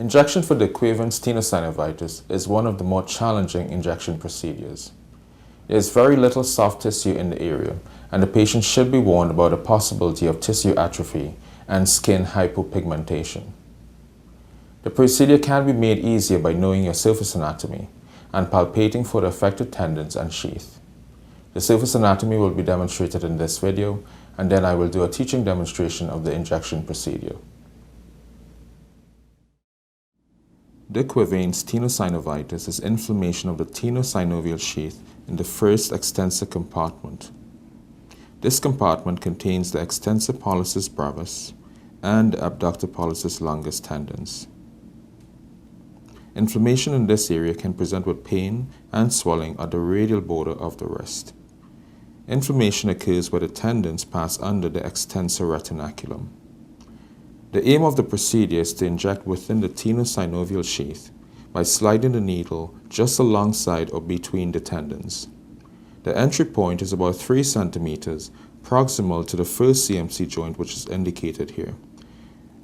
Injection for the QUERVAIN'S tenosynovitis is one of the more challenging injection procedures. There is very little soft tissue in the area, and the patient should be warned about the possibility of tissue atrophy and skin hypopigmentation. The procedure can be made easier by knowing your surface anatomy and palpating for the affected tendons and sheath. The surface anatomy will be demonstrated in this video, and then I will do a teaching demonstration of the injection procedure. The QUERVAIN'S tenosynovitis is inflammation of the tenosynovial sheath in the first extensor compartment. This compartment contains the extensor pollicis brevis and the abductor pollicis longus tendons. Inflammation in this area can present with pain and swelling at the radial border of the wrist. Inflammation occurs where the tendons pass under the extensor retinaculum. The aim of the procedure is to inject within the tenosynovial sheath by sliding the needle just alongside or between the tendons. The entry point is about 3 centimeters proximal to the first CMC joint, which is indicated here,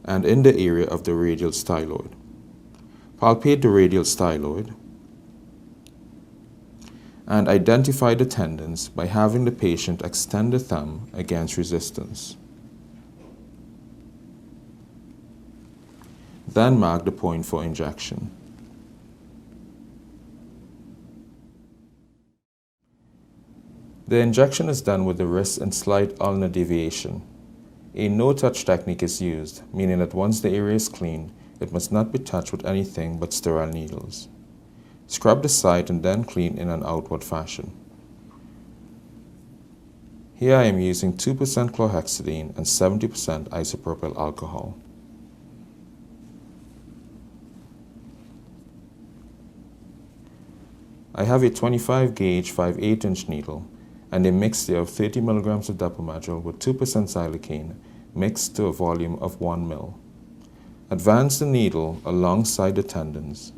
and in the area of the radial styloid. Palpate the radial styloid and identify the tendons by having the patient extend the thumb against resistance. Then mark the point for injection. The injection is done with the wrist in slight ulnar deviation. A no-touch technique is used, meaning that once the area is clean, it must not be touched with anything but sterile needles. Scrub the site and then clean in an outward fashion. Here I am using 2% chlorhexidine and 70% isopropyl alcohol. I have a 25 gauge 5/8 inch needle and a mixture of 30 mg of dapomedrol with 2% xylocaine mixed to a volume of 1 ml. Advance the needle alongside the tendons,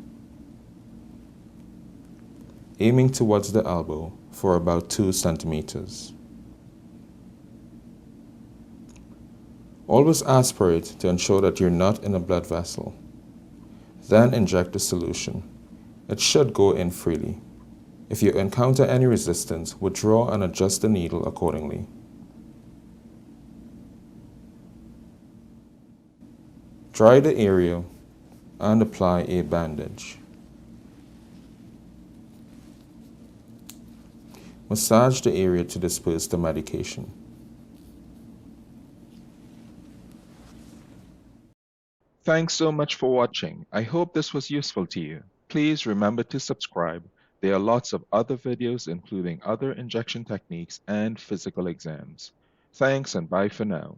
aiming towards the elbow for about 2 centimeters. Always aspirate to ensure that you're not in a blood vessel. Then inject the solution. It should go in freely. If you encounter any resistance, withdraw and adjust the needle accordingly. Dry the area and apply a bandage. Massage the area to disperse the medication. Thanks so much for watching. I hope this was useful to you. Please remember to subscribe. There are lots of other videos including other injection techniques and physical exams. Thanks and bye for now.